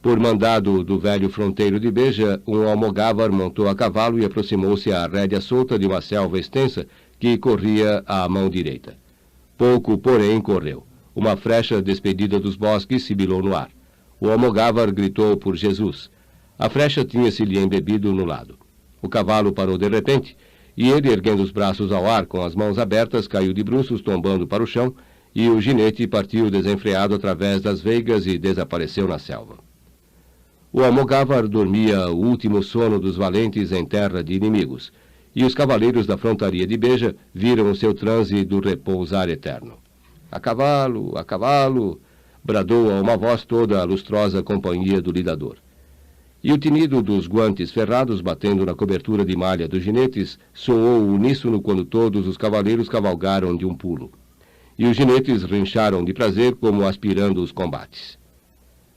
Por mandado do velho fronteiro de Beja, um almogávar montou a cavalo e aproximou-se à rédea solta de uma selva extensa que corria à mão direita. Pouco, porém, correu. Uma frecha despedida dos bosques sibilou no ar. O almogávar gritou por Jesus. A frecha tinha-se-lhe embebido no lado. O cavalo parou de repente, e ele, erguendo os braços ao ar com as mãos abertas, caiu de bruços, tombando para o chão, e o ginete partiu desenfreado através das veigas e desapareceu na selva. O almogávar dormia o último sono dos valentes em terra de inimigos, e os cavaleiros da frontaria de Beja viram o seu transe do repousar eterno. A cavalo, bradou a uma voz toda a lustrosa companhia do lidador. E o tinido dos guantes ferrados batendo na cobertura de malha dos ginetes soou uníssono quando todos os cavaleiros cavalgaram de um pulo. E os ginetes rincharam de prazer como aspirando os combates.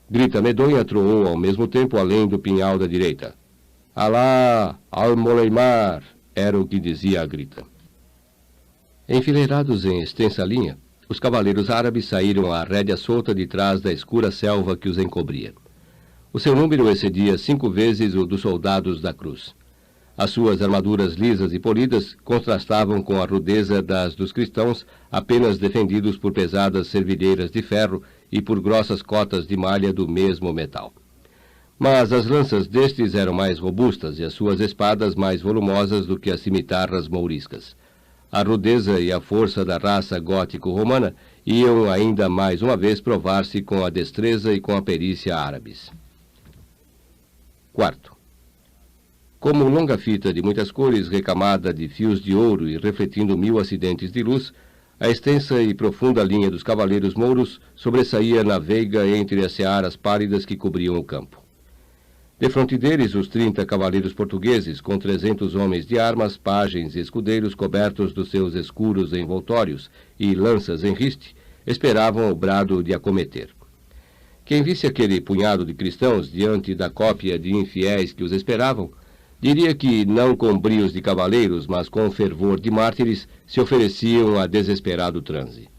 Grita medonha troou ao mesmo tempo além do pinhal da direita. Alá, Almoleimar, era o que dizia a grita. Enfileirados em extensa linha, os cavaleiros árabes saíram à rédea solta de trás da escura selva que os encobria. O seu número excedia 5 vezes o dos soldados da cruz. As suas armaduras lisas e polidas contrastavam com a rudeza das dos cristãos, apenas defendidos por pesadas servilheiras de ferro e por grossas cotas de malha do mesmo metal. Mas as lanças destes eram mais robustas e as suas espadas mais volumosas do que as cimitarras mouriscas. A rudeza e a força da raça gótico-romana iam ainda mais uma vez provar-se com a destreza e com a perícia árabes. Quarto. Como longa fita de muitas cores, recamada de fios de ouro e refletindo 1000 acidentes de luz, a extensa e profunda linha dos cavaleiros mouros sobressaía na veiga entre as searas pálidas que cobriam o campo. Defronte deles, os 30 cavaleiros portugueses, com 300 homens de armas, pajens e escudeiros cobertos dos seus escuros envoltórios e lanças em riste, esperavam o brado de acometer. Quem visse aquele punhado de cristãos diante da cópia de infiéis que os esperavam, diria que, não com brios de cavaleiros, mas com fervor de mártires, se ofereciam a desesperado transe.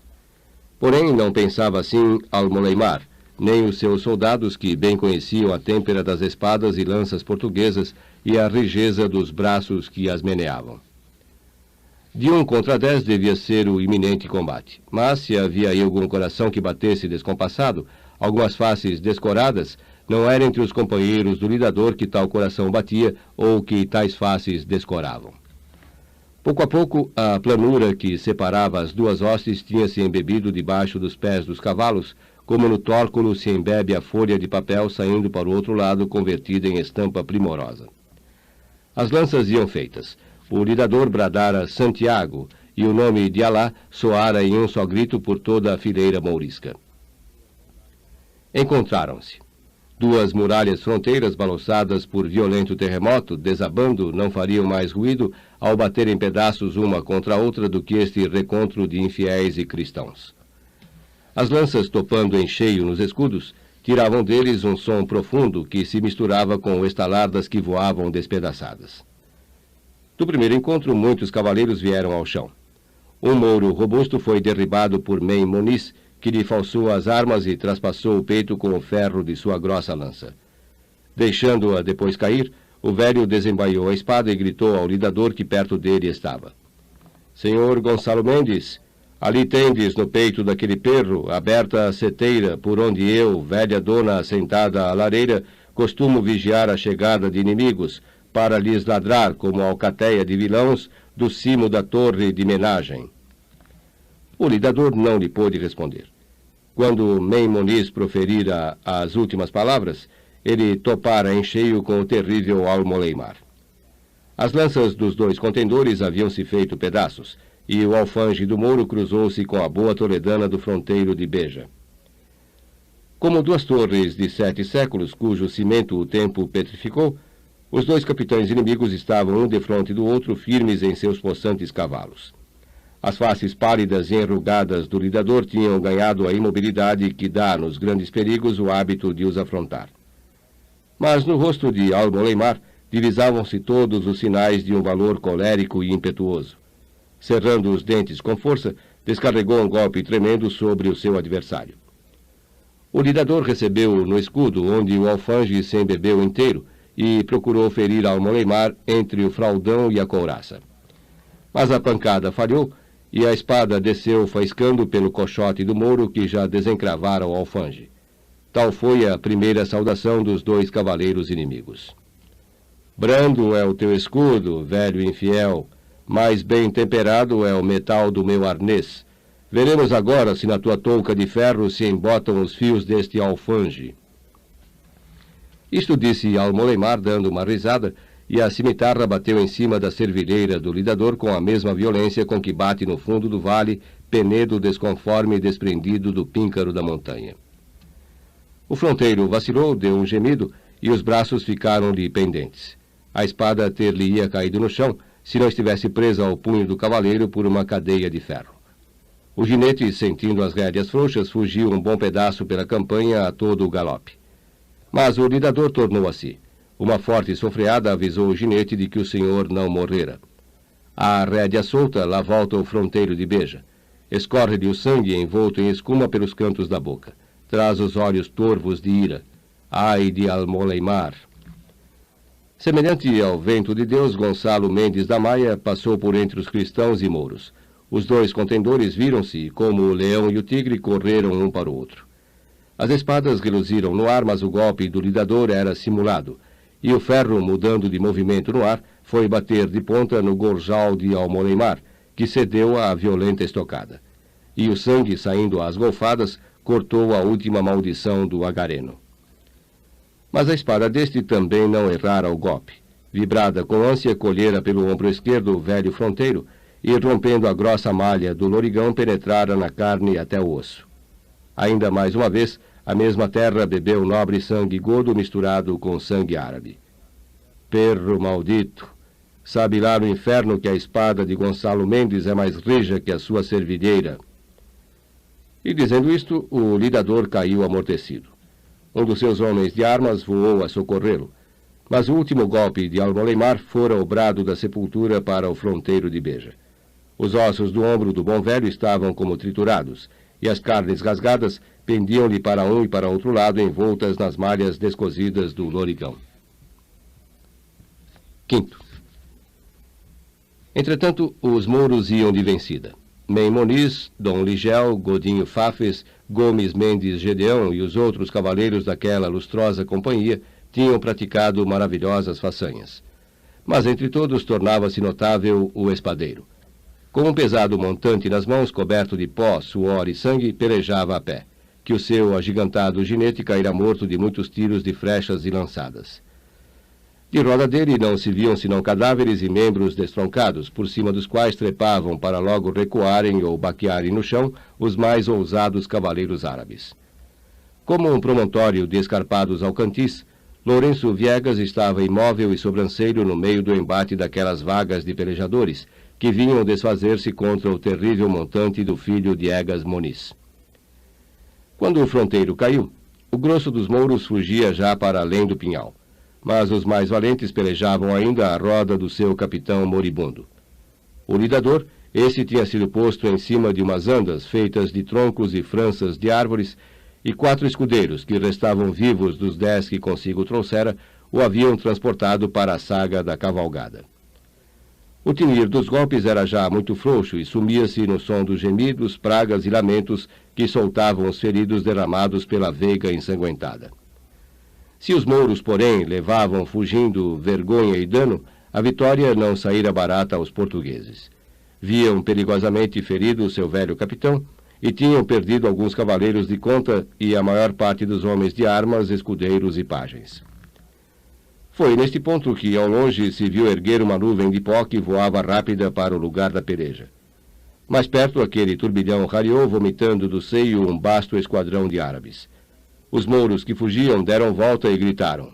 Porém, não pensava assim Almoleimar, nem os seus soldados que bem conheciam a têmpera das espadas e lanças portuguesas e a rijeza dos braços que as meneavam. De 1 contra 10 devia ser o iminente combate, mas se havia aí algum coração que batesse descompassado, algumas faces descoradas, não era entre os companheiros do lidador que tal coração batia ou que tais faces descoravam. Pouco a pouco, a planura que separava as duas hostes tinha se embebido debaixo dos pés dos cavalos, como no tórculo se embebe a folha de papel saindo para o outro lado convertida em estampa primorosa. As lanças iam feitas. O lidador bradara Santiago e o nome de Alá soara em um só grito por toda a fileira mourisca. Encontraram-se. 2 muralhas fronteiras balançadas por violento terremoto, desabando, não fariam mais ruído ao bater em pedaços uma contra a outra do que este recontro de infiéis e cristãos. As lanças topando em cheio nos escudos, tiravam deles um som profundo que se misturava com o estalar das que voavam despedaçadas. No primeiro encontro, muitos cavaleiros vieram ao chão. Um mouro robusto foi derribado por Mem Moniz, que lhe falsou as armas e traspassou o peito com o ferro de sua grossa lança. Deixando-a depois cair, o velho desembaiou a espada e gritou ao lidador que perto dele estava: Senhor Gonçalo Mendes, ali tendes no peito daquele perro, aberta a seteira, por onde eu, velha dona assentada à lareira, costumo vigiar a chegada de inimigos, para lhes ladrar como alcateia de vilãos do cimo da torre de menagem. O lidador não lhe pôde responder. Quando Mem Moniz proferira as últimas palavras, ele topara em cheio com o terrível Almoleimar. As lanças dos dois contendores haviam se feito pedaços, e o alfange do Mouro cruzou-se com a boa toledana do fronteiro de Beja. Como duas torres de 7 séculos, cujo cimento o tempo petrificou, os dois capitães inimigos estavam um defronte do outro, firmes em seus possantes cavalos. As faces pálidas e enrugadas do lidador tinham ganhado a imobilidade que dá nos grandes perigos o hábito de os afrontar. Mas no rosto de Almoleimar divisavam-se todos os sinais de um valor colérico e impetuoso. Cerrando os dentes com força, descarregou um golpe tremendo sobre o seu adversário. O lidador recebeu no escudo, onde o alfange se embebeu inteiro, e procurou ferir Almoleimar entre o fraldão e a couraça. Mas a pancada falhou, e a espada desceu faiscando pelo coxote do Mouro, que já desencravara o alfange. Tal foi a primeira saudação dos dois cavaleiros inimigos. Brando é o teu escudo, velho infiel, mais bem temperado é o metal do meu arnês. Veremos agora se na tua touca de ferro se embotam os fios deste alfange. Isto disse Almoleimar, dando uma risada, e a cimitarra bateu em cima da servilheira do lidador com a mesma violência com que bate no fundo do vale, penedo desconforme desprendido do píncaro da montanha. O fronteiro vacilou, deu um gemido, e os braços ficaram-lhe pendentes. A espada ter-lhe-ia caído no chão, se não estivesse presa ao punho do cavaleiro por uma cadeia de ferro. O ginete, sentindo as rédeas frouxas, fugiu um bom pedaço pela campanha a todo o galope. Mas o lidador tornou a si. Uma forte sofreada avisou o ginete de que o senhor não morrera. A rédea solta lá volta o fronteiro de Beja. Escorre-lhe o sangue envolto em escuma pelos cantos da boca. Traz os olhos torvos de ira. Ai de Almoleimar! Semelhante ao vento de Deus, Gonçalo Mendes da Maia passou por entre os cristãos e mouros. Os dois contendores viram-se e, como o leão e o tigre, correram um para o outro. As espadas reluziram no ar, mas o golpe do lidador era simulado, e o ferro, mudando de movimento no ar, foi bater de ponta no gorjal de Almoleimar, que cedeu à violenta estocada. E o sangue, saindo às golfadas, cortou a última maldição do agareno. Mas a espada deste também não errara o golpe. Vibrada com ânsia, colhera pelo ombro esquerdo o velho fronteiro, e, rompendo a grossa malha do lorigão, penetrara na carne até o osso. Ainda mais uma vez, a mesma terra bebeu nobre sangue godo misturado com sangue árabe. Perro maldito! Sabe lá no inferno que a espada de Gonçalo Mendes é mais rija que a sua servilheira. E dizendo isto, o lidador caiu amortecido. Um dos seus homens de armas voou a socorrê-lo, mas o último golpe de Almoleimar fora o brado da sepultura para o fronteiro de Beja. Os ossos do ombro do bom velho estavam como triturados, e as carnes rasgadas pendiam-lhe para um e para outro lado, envoltas nas malhas descosidas do lorigão. Quinto. Entretanto, os mouros iam de vencida. Mem Moniz, Dom Ligel, Godinho Fafes, Gomes Mendes Gedeão e os outros cavaleiros daquela lustrosa companhia tinham praticado maravilhosas façanhas. Mas entre todos tornava-se notável o espadeiro. Com um pesado montante nas mãos, coberto de pó, suor e sangue, pelejava a pé, que o seu agigantado ginete caíra morto de muitos tiros de flechas e lançadas. De roda dele não se viam senão cadáveres e membros destroncados, por cima dos quais trepavam para logo recuarem ou baquearem no chão os mais ousados cavaleiros árabes. Como um promontório de escarpados alcantis, Lourenço Viegas estava imóvel e sobrancelho no meio do embate daquelas vagas de pelejadores, que vinham desfazer-se contra o terrível montante do filho de Egas Moniz. Quando o fronteiro caiu, o grosso dos mouros fugia já para além do pinhal. mas os mais valentes pelejavam ainda à roda do seu capitão moribundo. O lidador, esse tinha sido posto em cima de umas andas feitas de troncos e franças de árvores, e 4 escudeiros, que restavam vivos dos 10 que consigo trouxera, o haviam transportado para a saga da cavalgada. O tinir dos golpes era já muito frouxo e sumia-se no som dos gemidos, pragas e lamentos que soltavam os feridos derramados pela veiga ensanguentada. Se os mouros, porém, levavam fugindo vergonha e dano, a vitória não saíra barata aos portugueses. Viam perigosamente ferido seu velho capitão e tinham perdido alguns cavaleiros de conta e a maior parte dos homens de armas, escudeiros e pajens. Foi neste ponto que, ao longe, se viu erguer uma nuvem de pó que voava rápida para o lugar da peleja. Mais perto, aquele turbilhão rareou, vomitando do seio um vasto esquadrão de árabes. Os mouros que fugiam deram volta e gritaram: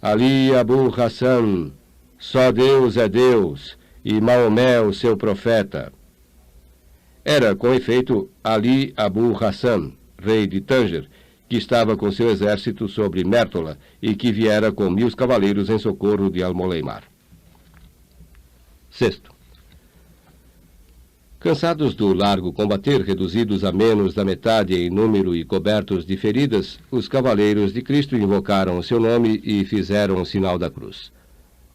Ali Abu Hassan, só Deus é Deus, e Maomé o seu profeta. Era, com efeito, Ali Abu Hassan, rei de Tanger, que estava com seu exército sobre Mértola e que viera com 1000 cavaleiros em socorro de Almoleimar. Sexto. Cansados do largo combater, reduzidos a menos da metade em número e cobertos de feridas, os cavaleiros de Cristo invocaram o seu nome e fizeram o sinal da cruz.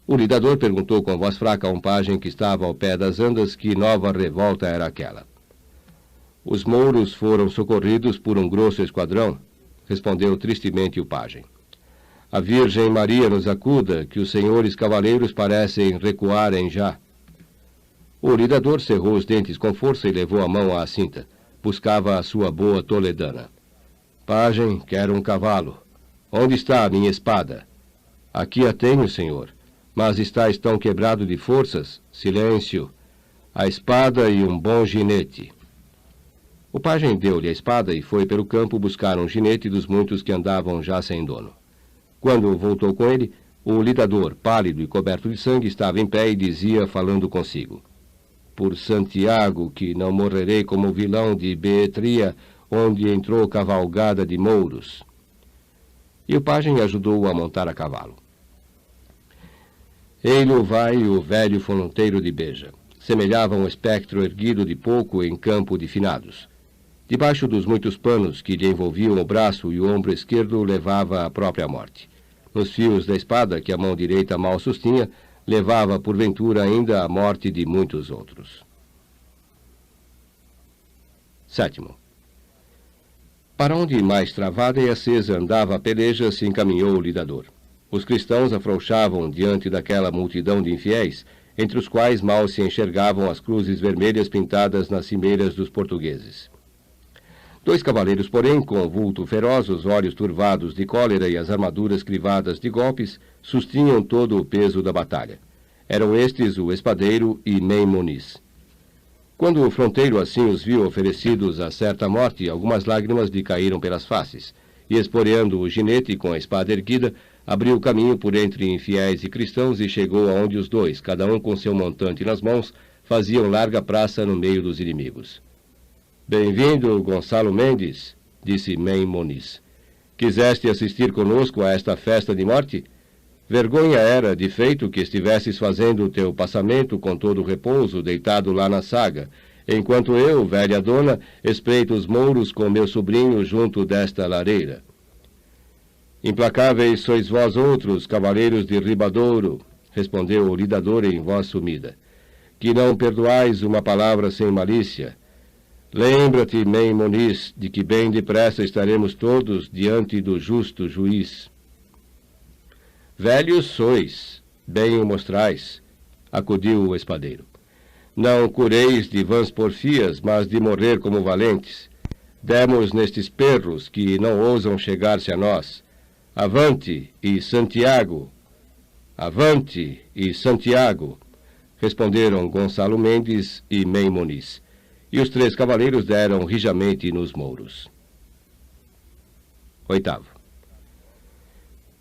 O lidador perguntou com voz fraca a um pajem que estava ao pé das andas que nova revolta era aquela. Os mouros foram socorridos por um grosso esquadrão, respondeu tristemente o pajem. A Virgem Maria nos acuda, que os senhores cavaleiros parecem recuarem já. O lidador cerrou os dentes com força e levou a mão à cinta. Buscava a sua boa toledana. Pajem, quero um cavalo. Onde está a minha espada? Aqui a tenho, senhor. Mas estáis tão quebrado de forças? Silêncio. A espada e um bom ginete. O pajem deu-lhe a espada e foi pelo campo buscar um ginete dos muitos que andavam já sem dono. Quando voltou com ele, o lidador, pálido e coberto de sangue, estava em pé e dizia, falando consigo: Por Santiago, que não morrerei como vilão de Beetria, onde entrou cavalgada de mouros. E o pajem ajudou-o a montar a cavalo. Ei-lo vai o velho fronteiro de Beja. Semelhava um espectro erguido de pouco em campo de finados. Debaixo dos muitos panos que lhe envolviam o braço e o ombro esquerdo, levava a própria morte. Nos fios da espada, que a mão direita mal sustinha, levava porventura ainda a morte de muitos outros. Sétimo. Para onde mais travada e acesa andava a peleja, se encaminhou o lidador. Os cristãos afrouxavam diante daquela multidão de infiéis, entre os quais mal se enxergavam as cruzes vermelhas pintadas nas cimeiras dos portugueses. 2 cavaleiros, porém, com vulto feroz, os olhos turvados de cólera e as armaduras crivadas de golpes, sustinham todo o peso da batalha. Eram estes o espadeiro e Meimoniz. Quando o fronteiro assim os viu oferecidos a certa morte, algumas lágrimas lhe caíram pelas faces, e esporeando o ginete com a espada erguida, abriu caminho por entre infiéis e cristãos e chegou aonde os 2, cada um com seu montante nas mãos, faziam larga praça no meio dos inimigos. Bem-vindo, Gonçalo Mendes, disse Meimoniz. Quiseste assistir conosco a esta festa de morte? Vergonha era, de feito, que estivesses fazendo o teu passamento com todo repouso, deitado lá na saga, enquanto eu, velha dona, espreito os mouros com meu sobrinho junto desta lareira. Implacáveis sois vós outros, cavaleiros de Ribadouro, respondeu o lidador em voz sumida, que não perdoais uma palavra sem malícia. Lembra-te, Meimoniz, de que bem depressa estaremos todos diante do justo juiz. Velhos sois, bem o mostrais, acudiu o espadeiro. Não cureis de vãs porfias, mas de morrer como valentes. Demos nestes perros que não ousam chegar-se a nós. Avante e Santiago! Avante e Santiago! Responderam Gonçalo Mendes e Meimoniz. E os 3 cavaleiros deram rijamente nos mouros. Oitavo.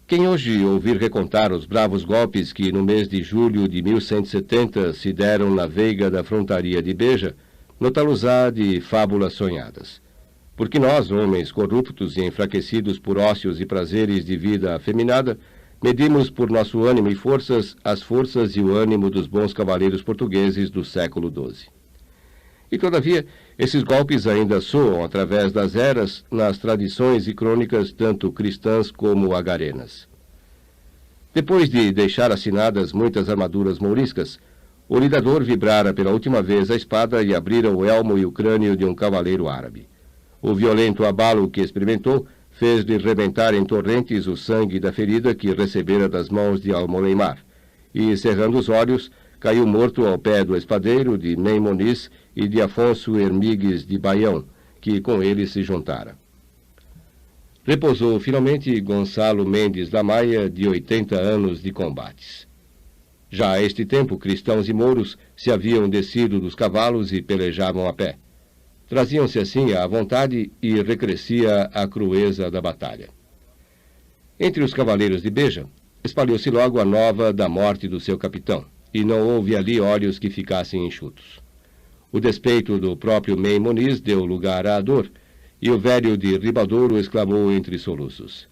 Quem hoje ouvir recontar os bravos golpes que no mês de julho de 1170 se deram na veiga da frontaria de Beja, notá-los-á de fábulas sonhadas. Porque nós, homens corruptos e enfraquecidos por ócios e prazeres de vida afeminada, medimos por nosso ânimo e forças as forças e o ânimo dos bons cavaleiros portugueses do século XII. E, todavia, esses golpes ainda soam através das eras nas tradições e crônicas tanto cristãs como agarenas. Depois de deixar assinadas muitas armaduras mouriscas, o lidador vibrara pela última vez a espada e abrira o elmo e o crânio de um cavaleiro árabe. O violento abalo que experimentou fez-lhe rebentar em torrentes o sangue da ferida que recebera das mãos de Almoleimar, e, cerrando os olhos, caiu morto ao pé do espadeiro de Neimoniz e de Afonso Hermigues de Baião, que com ele se juntara. Repousou finalmente Gonçalo Mendes da Maia, de 80 anos de combates. Já a este tempo, cristãos e mouros se haviam descido dos cavalos e pelejavam a pé. Traziam-se assim à vontade e recrescia a crueza da batalha. Entre os cavaleiros de Beja, espalhou-se logo a nova da morte do seu capitão, e não houve ali olhos que ficassem enxutos. O despeito do próprio Meimoniz deu lugar à dor, e o velho de Ribadouro exclamou entre soluços: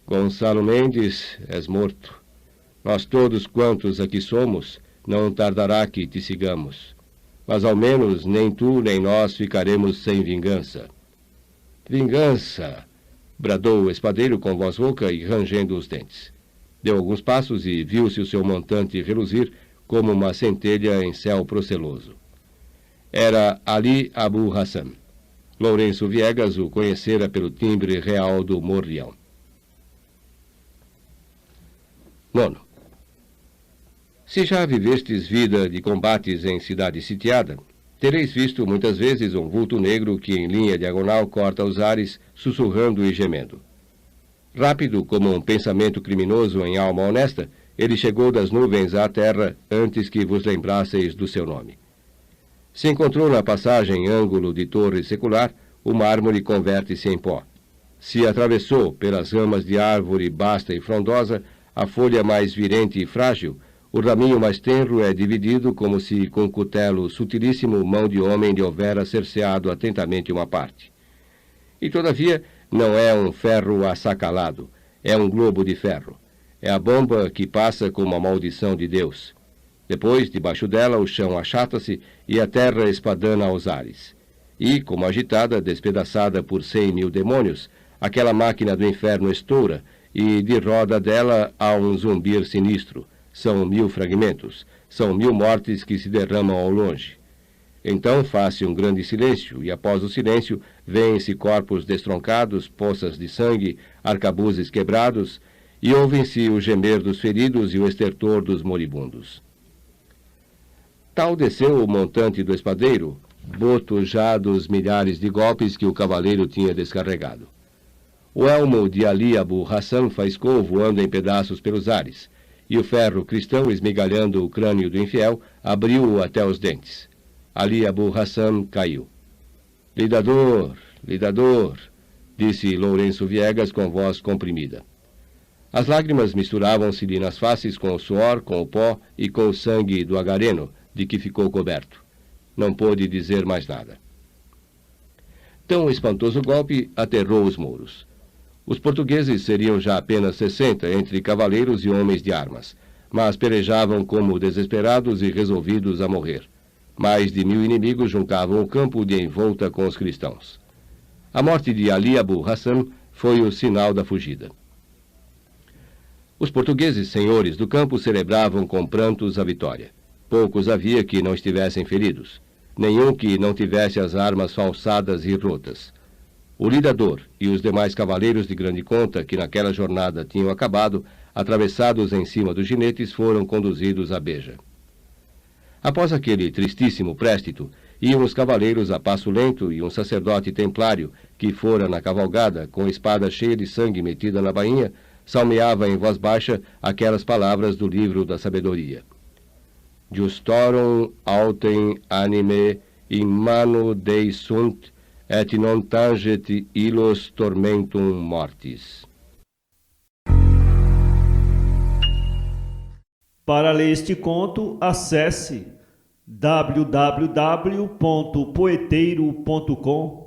Gonçalo Mendes, és morto. Nós todos quantos aqui somos, não tardará que te sigamos. Mas ao menos nem tu nem nós ficaremos sem vingança. Vingança! Bradou o espadeiro com voz rouca e rangendo os dentes. Deu alguns passos e viu-se o seu montante reluzir como uma centelha em céu proceloso. Era Ali Abu Hassan. Lourenço Viegas o conhecera pelo timbre real do morrião. 9. Se já vivestes vida de combates em cidade sitiada, tereis visto muitas vezes um vulto negro que em linha diagonal corta os ares, sussurrando e gemendo. Rápido como um pensamento criminoso em alma honesta, ele chegou das nuvens à terra antes que vos lembrasseis do seu nome. Se encontrou na passagem ângulo de torre secular, o mármore converte-se em pó. Se atravessou pelas ramas de árvore basta e frondosa, a folha mais virente e frágil, o raminho mais tenro é dividido como se com cutelo sutilíssimo mão de homem lhe houvera cerceado atentamente uma parte. E todavia não é um ferro assacalado, é um globo de ferro. É a bomba que passa como a maldição de Deus. Depois, debaixo dela, o chão achata-se e a terra espadana aos ares. E, como agitada, despedaçada por 100.000 demônios, aquela máquina do inferno estoura, e de roda dela há um zumbir sinistro. São 1000 fragmentos, são 1000 mortes que se derramam ao longe. Então faz-se um grande silêncio, e após o silêncio, vêem-se corpos destroncados, poças de sangue, arcabuzes quebrados, e ouvem-se o gemer dos feridos e o estertor dos moribundos. Tal desceu o montante do espadeiro, boto já dos milhares de golpes que o cavaleiro tinha descarregado. O elmo de Ali Abu Hassan faiscou voando em pedaços pelos ares, e o ferro cristão, esmigalhando o crânio do infiel, abriu-o até os dentes. Ali Abu Hassan caiu. Lidador, lidador, disse Lourenço Viegas com voz comprimida. As lágrimas misturavam-se-lhe nas faces com o suor, com o pó e com o sangue do agareno, de que ficou coberto. Não pôde dizer mais nada. Tão espantoso golpe aterrou os mouros. Os portugueses seriam já apenas 60 entre cavaleiros e homens de armas, mas pelejavam como desesperados e resolvidos a morrer. Mais de 1000 inimigos juntavam o campo de envolta com os cristãos. A morte de Ali Abu Hassan foi o sinal da fugida. Os portugueses senhores do campo celebravam com prantos a vitória. Poucos havia que não estivessem feridos, nenhum que não tivesse as armas falsadas e rotas. O lidador e os demais cavaleiros de grande conta que naquela jornada tinham acabado, atravessados em cima dos jinetes, foram conduzidos a Beja. Após aquele tristíssimo préstito, iam os cavaleiros a passo lento e um sacerdote templário, que fora na cavalgada, com a espada cheia de sangue metida na bainha, salmeava em voz baixa aquelas palavras do livro da sabedoria. Justorum autem anime in mano Dei sunt, et non tanget illos tormentum mortis. Para ler este conto, acesse www.poeteiro.com